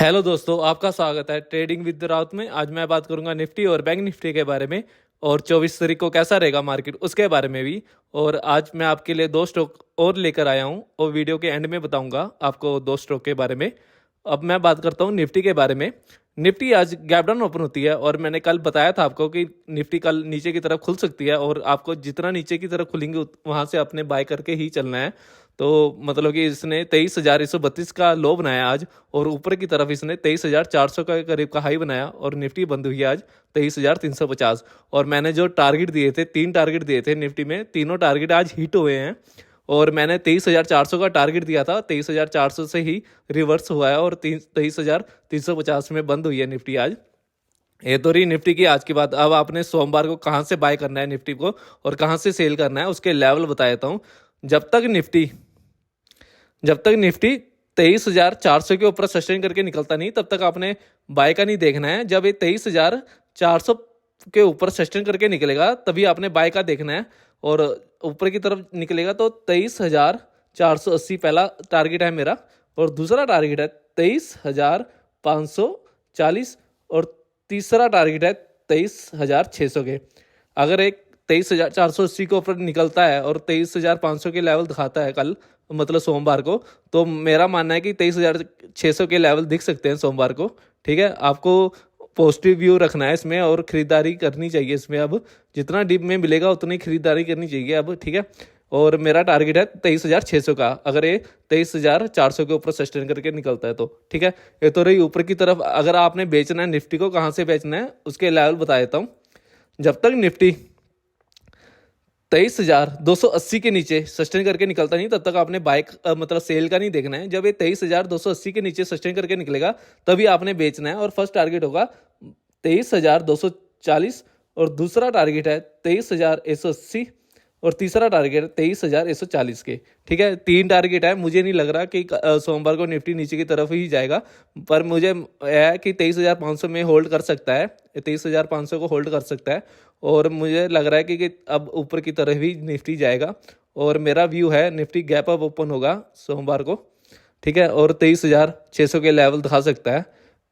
Hello दोस्तों, आपका स्वागत है ट्रेडिंग विद राउत में। आज मैं बात करूंगा निफ्टी और बैंक निफ्टी के बारे में, और 24 तारीख को कैसा रहेगा मार्केट उसके बारे में भी। और आज मैं आपके लिए दो स्टॉक और लेकर आया हूं, और वीडियो के एंड में बताऊंगा आपको दो स्टॉक के बारे में। अब मैं बात करता हूं निफ्टी के बारे में। निफ्टी आज गैप डाउन ओपन होती है, और मैंने कल बताया था आपको कि निफ्टी कल नीचे की तरफ खुल सकती है, और आपको जितना नीचे की तरफ खुलेंगे वहां से अपने बाय करके ही चलना है। तो मतलब कि इसने 23,132 का लो बनाया आज, और ऊपर की तरफ इसने 23,400 का करीब का हाई बनाया, और निफ्टी बंद हुई आज 23,350। और मैंने जो टारगेट दिए थे, 3 टारगेट दिए थे निफ्टी में, तीनों टारगेट आज हिट हुए हैं। और मैंने 23,400 का टारगेट दिया था, 23,400 से ही रिवर्स हुआ है, और 23,350 में बंद हुई है निफ्टी आज। ये तो रही निफ्टी की आज की बात। अब आपने सोमवार को कहाँ से बाय करना है निफ्टी को, और कहाँ से सेल करना है, उसके लेवल बता देता हूँ। जब तक निफ्टी जब तक निफ्टी 23,400 के ऊपर सस्टेन करके निकलता नहीं, तब तक आपने बाय का नहीं देखना है। जब ये 23,400 के ऊपर सस्टेन करके निकलेगा, तभी आपने बाय का देखना है। और ऊपर की तरफ निकलेगा तो 23,480 पहला टारगेट है मेरा, और दूसरा टारगेट है 23,540, और तीसरा टारगेट है 23,600 के। अगर एक 23,480 के ऊपर निकलता है और 23,500 के लेवल दिखाता है कल, मतलब सोमवार को, तो मेरा मानना है कि 23,600 के लेवल दिख सकते हैं सोमवार को। ठीक है, आपको पॉजिटिव व्यू रखना है इसमें, और खरीदारी करनी चाहिए इसमें। अब जितना डीप में मिलेगा उतनी खरीदारी करनी चाहिए अब। ठीक है, और मेरा टारगेट है 23,600 का, अगर ये 23,400 के ऊपर सस्टेन करके निकलता है तो। ठीक है, ये तो रही ऊपर की तरफ। अगर आपने बेचना है निफ्टी को, कहाँ से बेचना है उसके लेवल बता देता हूँ। जब तक निफ्टी 23,280 के नीचे सस्टेन करके निकलता नहीं, तब तक आपने बाइक मतलब सेल का नहीं देखना है। जब ये 23,280 के नीचे सस्टेन करके निकलेगा, तभी आपने बेचना है। और फर्स्ट टारगेट होगा 23,240, और दूसरा टारगेट है 23,180, और तीसरा टारगेट है 23,140 के। ठीक है, 3 टारगेट है। मुझे नहीं लग रहा कि सोमवार को निफ्टी नीचे की तरफ ही जाएगा, पर मुझे है कि 23,500 में होल्ड कर सकता है, 23,500 को होल्ड कर सकता है। और मुझे लग रहा है कि अब ऊपर की तरफ ही निफ्टी जाएगा, और मेरा व्यू है निफ्टी गैप अप ओपन होगा सोमवार को। ठीक है, और 23,600 के लेवल दिखा सकता है।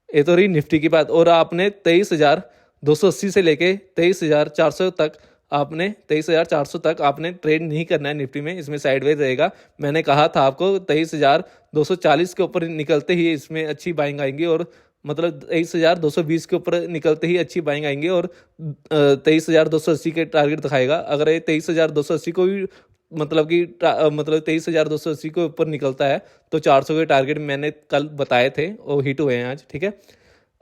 ये तो रही निफ्टी की बात। और आपने 23,280 से लेके 23,400 तक, आपने 23,400 तक आपने ट्रेड नहीं करना है निफ्टी में। इसमें साइडवेज रहेगा। मैंने कहा था आपको 23,240 के ऊपर निकलते ही इसमें अच्छी बाइंग आएंगी, और मतलब 23,220 के ऊपर निकलते ही अच्छी बाइंग आएंगी, और 23,280 के टारगेट दिखाएगा। अगर ये 23,280 को भी मतलब कि मतलब 23,280 के ऊपर निकलता है, तो 400 के टारगेट मैंने कल बताए थे, वो हिट हुए हैं आज। ठीक है,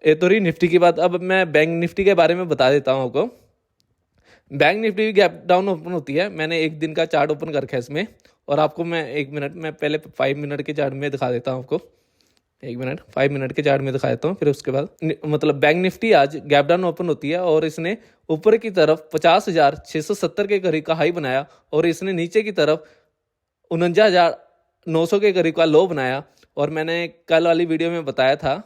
ये तो रही निफ्टी की बात। अब मैं बैंक निफ्टी के बारे में बता देता हूँ आपको। बैंक निफ्टी भी गैप डाउन ओपन होती है। मैंने एक दिन का चार्ट ओपन कर रखा है इसमें, और आपको मैं 1 मिनट में पहले 5 मिनट के चार्ट में दिखा देता हूँ आपको। 1 मिनट 5 मिनट के चार्ट में दिखा देता हूँ, फिर उसके बाद मतलब बैंक निफ्टी आज गैप डाउन ओपन होती है, और इसने ऊपर की तरफ 50,670 के करीब का हाई बनाया, और इसने नीचे की तरफ 49,900 के करीब का लो बनाया। और मैंने कल वाली वीडियो में बताया था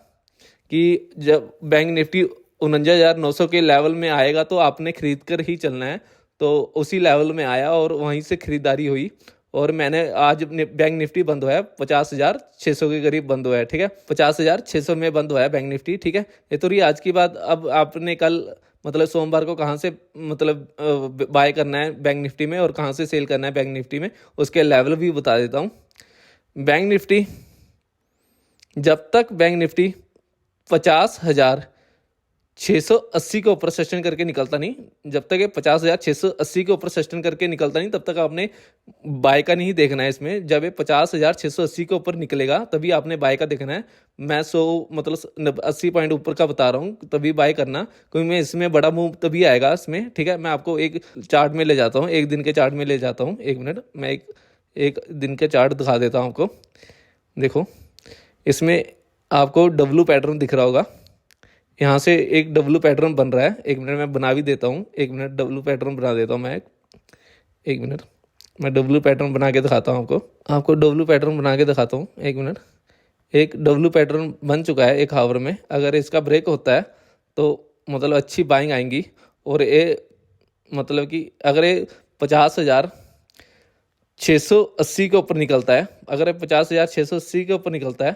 कि जब बैंक निफ्टी 49,900 के लेवल में आएगा, तो आपने खरीद कर ही चलना है। तो उसी लेवल में आया, और वहीं से खरीदारी हुई। और मैंने आज बैंक निफ्टी बंद हुआ है 50,600 के करीब बंद हुआ है। ठीक है, 50,600 में बंद हुआ है बैंक निफ्टी। ठीक है, ये तो रही आज की बात। अब आपने कल मतलब सोमवार को कहाँ से मतलब बाय करना है बैंक निफ्टी में, और कहाँ से सेल करना है बैंक निफ्टी में, उसके लेवल भी बता देता हूँ। बैंक निफ्टी, जब तक बैंक निफ्टी 50,680 के ऊपर सस्टेन करके निकलता नहीं, जब तक ये 50,680 के ऊपर सस्टेन करके निकलता नहीं, तब तक आपने बाय का नहीं देखना है इसमें। जब ये 50,680 के ऊपर निकलेगा, तभी आपने बाय का देखना है। मैं 100 मतलब 80 पॉइंट ऊपर का बता रहा हूँ, तभी बाय करना, क्योंकि मैं इसमें बड़ा मूव तभी आएगा इसमें। ठीक है, मैं आपको एक चार्ट में ले जाता हूँ, एक दिन के चार्ट में ले जाता हूँ। 1 मिनट, मैं एक दिन के चार्ट दिखा देता हूँ आपको। देखो, इसमें आपको डब्लू पैटर्न दिख रहा होगा। यहाँ से एक डब्लू पैटर्न बन रहा है। 1 मिनट मैं बना भी देता हूँ। 1 मिनट डब्लू पैटर्न बना देता हूँ मैं। 1 मिनट मैं डब्लू पैटर्न बना के दिखाता हूँ आपको डब्लू पैटर्न बना के दिखाता हूँ। 1 मिनट, एक डब्लू पैटर्न बन चुका है एक हावर में। अगर इसका ब्रेक होता है तो मतलब अच्छी बाइंग आएंगी। और ये मतलब कि अगर ये 50,680 के ऊपर निकलता है, अगर ये 50,680 के ऊपर निकलता है,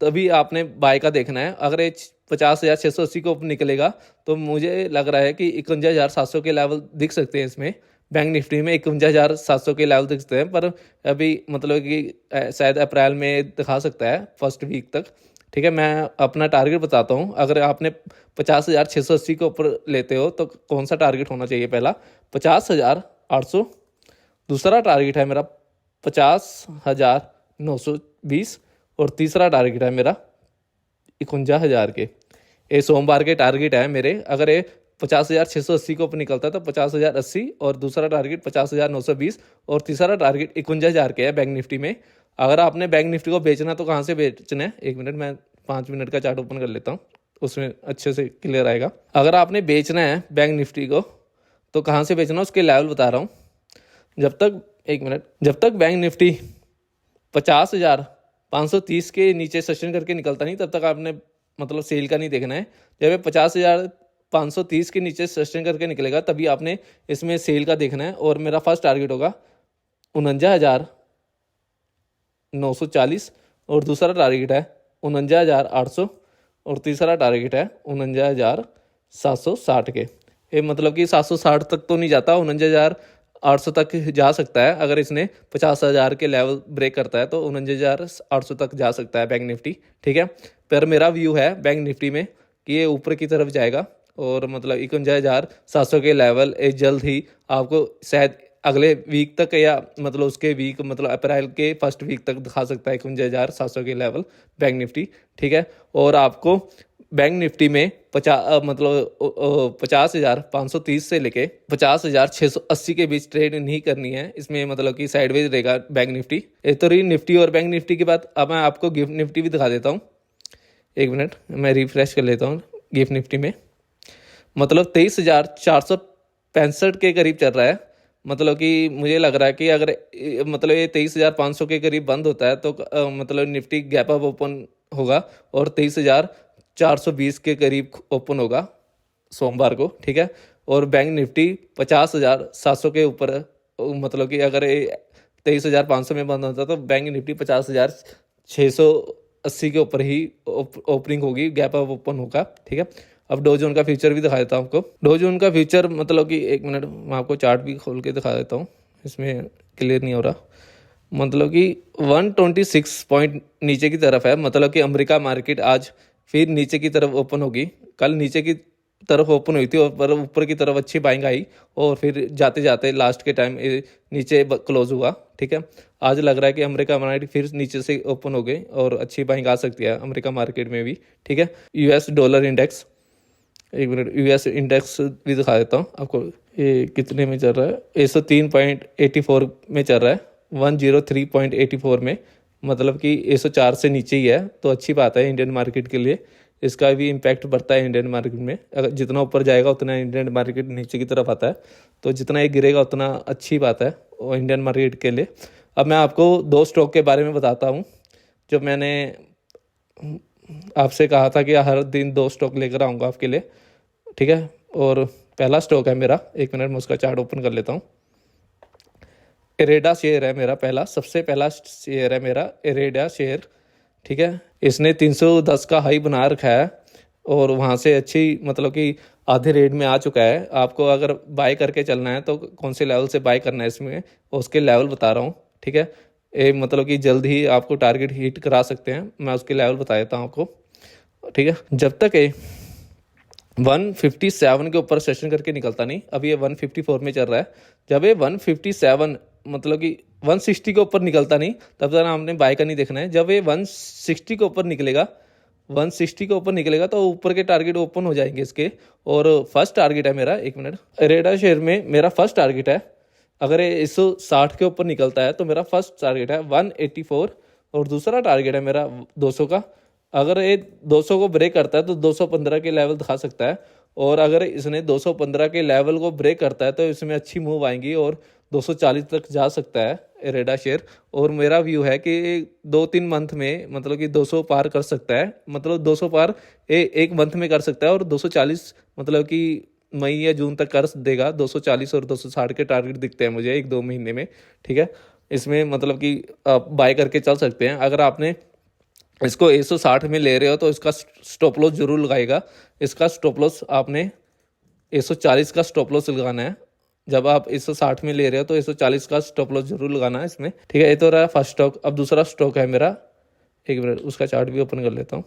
तभी आपने बाय का देखना है। अगर ये 50,680 को ऊपर निकलेगा तो मुझे लग रहा है कि 51,700 के लेवल दिख सकते हैं इसमें। बैंक निफ्टी में 51,700 के लेवल दिखते हैं, पर अभी मतलब कि शायद अप्रैल में दिखा सकता है फर्स्ट वीक तक। ठीक है, मैं अपना टारगेट बताता हूँ। अगर आपने 50,680 के ऊपर लेते हो तो कौन सा टारगेट होना चाहिए? पहला 50,800, दूसरा टारगेट है मेरा 50,920 और तीसरा टारगेट है मेरा 51,000 के। ये सोमवार के टारगेट है मेरे। अगर ये 50,680 को ऊपर निकलता है तो 50,080 और दूसरा टारगेट 50,920 और तीसरा टारगेट 51,000 के है बैंक निफ्टी में। अगर आपने बैंक निफ्टी को बेचना तो कहाँ से बेचना है? 1 मिनट, मैं 5 मिनट का चार्ट ओपन कर लेता हूँ, उसमें अच्छे से क्लियर आएगा। अगर आपने बेचना है बैंक निफ्टी को तो कहाँ से बेचना, उसके लेवल बता रहा हूँ। जब तक 1 मिनट, जब तक बैंक निफ्टी 50,530 के नीचे सेशन करके निकलता नहीं तब तक आपने मतलब सेल का नहीं देखना है। जब ये 50,530 के नीचे सस्टेन करके निकलेगा तभी आपने इसमें सेल का देखना है। और मेरा फर्स्ट टारगेट होगा 49,940 और दूसरा टारगेट है 49,800 और तीसरा टारगेट है 49,760 के। ये मतलब कि 760 तक तो नहीं जाता, 49,800 तक जा सकता है। अगर इसने 50,000 के लेवल ब्रेक करता है तो 49,800 तक जा सकता है बैंक निफ्टी। ठीक है, पर मेरा व्यू है बैंक निफ्टी में कि ये ऊपर की तरफ जाएगा और मतलब 51,700 के लेवल जल्द ही आपको शायद अगले वीक तक या मतलब उसके वीक मतलब अप्रैल के फर्स्ट वीक तक दिखा सकता है 51,700 के लेवल बैंक निफ्टी। ठीक है, और आपको बैंक निफ्टी में 50,530 से लेके 50,680 के बीच ट्रेड नहीं करनी है। इसमें मतलब कि साइडवेज रहेगा बैंक निफ्टी। ये तो रही निफ्टी और बैंक निफ्टी की बात। अब मैं आपको गिफ्ट निफ्टी भी दिखा देता हूँ। 1 मिनट, मैं रिफ्रेश कर लेता हूँ। गिफ्ट निफ्टी में मतलब 23,465 के करीब चल रहा है। मतलब कि मुझे लग रहा है कि अगर मतलब ये 23,500 के करीब बंद होता है तो मतलब निफ्टी गैप अप ओपन होगा और 23,420 के करीब ओपन होगा सोमवार को। ठीक है, और बैंक निफ्टी 50,700 के ऊपर मतलब कि अगर 23,500 में बंद होता है तो बैंक निफ्टी 50,680 के ऊपर ही ओपनिंग होगी, गैप अप ओपन होगा। ठीक है, अब डो जोन का फ्यूचर भी दिखा देता हूँ आपको। डो जोन का फ्यूचर मतलब कि 1 मिनट, मैं आपको चार्ट भी खोल के दिखा देता हूँ, इसमें क्लियर नहीं हो रहा। मतलब कि 126 पॉइंट नीचे की तरफ है। मतलब कि अमेरिका मार्केट आज फिर नीचे की तरफ ओपन होगी। कल नीचे की तरफ ओपन हुई थी और पर ऊपर की तरफ अच्छी बाइंग आई और फिर जाते जाते लास्ट के टाइम नीचे क्लोज हुआ। ठीक है, आज लग रहा है कि अमेरिका मार्केट फिर नीचे से ओपन हो गई और अच्छी बाइंग आ सकती है अमेरिका मार्केट में भी। ठीक है, US dollar index, 1 minute, US index भी दिखा देता हूँ आपको। ये कितने में चल रहा है? 103.84 में चल रहा है, 103.84 में। मतलब कि 104 से नीचे ही है, तो अच्छी बात है इंडियन मार्केट के लिए। इसका भी इम्पैक्ट बढ़ता है इंडियन मार्केट में। अगर जितना ऊपर जाएगा उतना इंडियन मार्केट नीचे की तरफ आता है, तो जितना ये गिरेगा उतना अच्छी बात है वो इंडियन मार्केट के लिए। अब मैं आपको 2 स्टॉक के बारे में बताता हूँ जो मैंने आपसे कहा था कि हर दिन 2 स्टॉक लेकर आऊँगा आपके लिए। ठीक है, और पहला स्टॉक है मेरा, 1 मिनट में उसका चार्ट ओपन कर लेता हूँ। इरेडा शेयर है मेरा पहला, सबसे पहला शेयर है मेरा इरेडा शेयर। ठीक है, इसने 310 का हाई बना रखा है और वहाँ से अच्छी मतलब कि आधे रेट में आ चुका है। आपको अगर बाय करके चलना है तो कौन से लेवल से बाय करना है इसमें उसके लेवल बता रहा हूँ। ठीक है, ये मतलब कि जल्द ही आपको टारगेट हिट करा सकते हैं, मैं उसके लेवल बता देता हूँ आपको। ठीक है, जब तक ये 157 के ऊपर सेशन करके निकलता नहीं, अभी ये 154 में चल रहा है। जब ये 157 मतलब कि 160 के ऊपर निकलता नहीं तब तक आपने बाय का नहीं देखना है। जब ये 160 के ऊपर निकलेगा, 160 के ऊपर निकलेगा तो ऊपर के टारगेट ओपन हो जाएंगे इसके। और फर्स्ट टारगेट है मेरा, 1 मिनट, रेडा शेयर में मेरा फर्स्ट टारगेट है, अगर ये 160 के ऊपर निकलता है तो मेरा फर्स्ट टारगेट है 184 और दूसरा टारगेट है मेरा 200 का। अगर ये 200 को ब्रेक करता है तो 215 के लेवल दिखा सकता है। और अगर इसने 215 के लेवल को ब्रेक करता है तो इसमें अच्छी मूव आएंगी और 240 तक जा सकता है रेडा शेयर। और मेरा व्यू है कि 2-3 मंथ में मतलब कि 200 पार कर सकता है, मतलब 200 पार एक मंथ में कर सकता है और 240 मतलब कि मई या जून तक कर देगा। 240 और 260 के टारगेट दिखते हैं मुझे 1-2 महीने में। ठीक है, इसमें मतलब कि आप बाय करके चल सकते हैं। अगर आपने इसको 160 में ले रहे हो तो इसका स्टॉप लॉस जरूर लगाएगा। इसका स्टॉप लॉस आपने 140 का स्टॉप लॉस लगाना है। जब आप 160 में ले रहे हो तो 140 का स्टॉप लॉस जरूर लगाना है इसमें, ठीक है। ये तो रहा फर्स्ट स्टॉक। अब दूसरा स्टॉक है मेरा, एक मिनट उसका चार्ट भी ओपन कर लेता हूँ।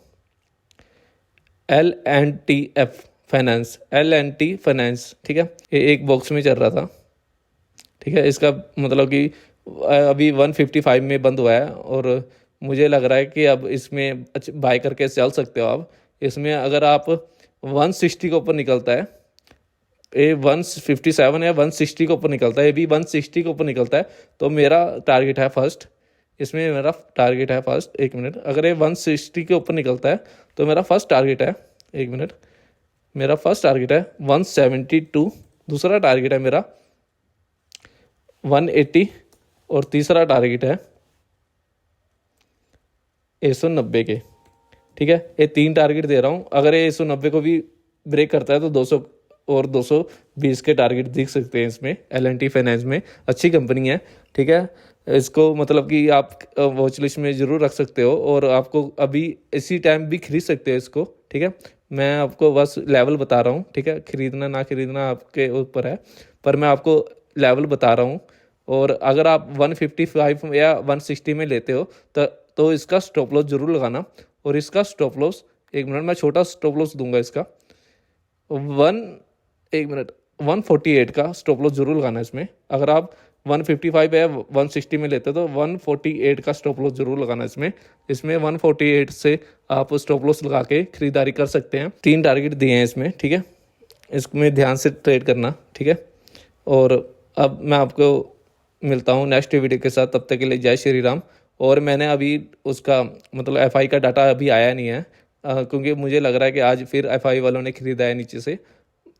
L&T फाइनेंस, L&T फाइनेंस, ठीक है। ये एक बॉक्स में चल रहा था, ठीक है। इसका मतलब कि अभी 155 में बंद हुआ है और मुझे लग रहा है कि अब इसमें बाय करके चल सकते हो आप। इसमें अगर आप 160 के ऊपर निकलता है, ये 157 या 160 के ऊपर निकलता है, ये भी 160 के ऊपर निकलता है तो मेरा टारगेट है फर्स्ट। इसमें मेरा टारगेट है फर्स्ट, एक मिनट, अगर ये 160 के ऊपर निकलता है तो मेरा फर्स्ट टारगेट है, एक मिनट, मेरा फर्स्ट टारगेट है 172, दूसरा टारगेट है मेरा 180 और तीसरा टारगेट है 190 के, ठीक है। ये 3 टारगेट दे रहा हूँ। अगर ये 190 को भी ब्रेक करता है तो 200 और 220 के टारगेट दिख सकते हैं इसमें। L&T फाइनेंस में अच्छी कंपनी है, ठीक है। इसको मतलब कि आप वॉच लिस्ट में ज़रूर रख सकते हो और आपको अभी इसी टाइम भी खरीद सकते हो इसको, ठीक है। मैं आपको बस लेवल बता रहा हूँ, ठीक है। खरीदना ना खरीदना आपके ऊपर है, पर मैं आपको लेवल बता रहा हूँ। और अगर आप 155 या 160 में लेते हो तो इसका स्टॉप लॉस जरूर लगाना। और इसका स्टॉप लॉस, एक मिनट, मैं छोटा स्टॉप लॉस दूंगा इसका, एक मिनट, 148 का स्टॉप लॉस जरूर लगाना इसमें। अगर आप 155 या 160 में लेते हो तो 148 का स्टॉप लॉस जरूर लगाना इसमें 148 से आप स्टॉप लॉस लगा के खरीदारी कर सकते हैं। 3 टारगेट दिए हैं इसमें, ठीक है। इसमें ध्यान से ट्रेड करना, ठीक है। और अब मैं आपको मिलता हूँ नेक्स्ट वीडियो के साथ, तब तक के लिए जय श्री राम। और मैंने अभी उसका मतलब FI का डाटा अभी आया नहीं है, क्योंकि मुझे लग रहा है कि आज फिर FI वालों ने खरीदा है नीचे से,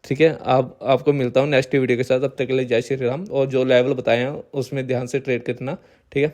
ठीक है। आपको मिलता हूँ नेक्स्ट वीडियो के साथ, तब तक के लिए जय श्री राम। और जो लेवल बताए हैं उसमें ध्यान से ट्रेड करना, ठीक है।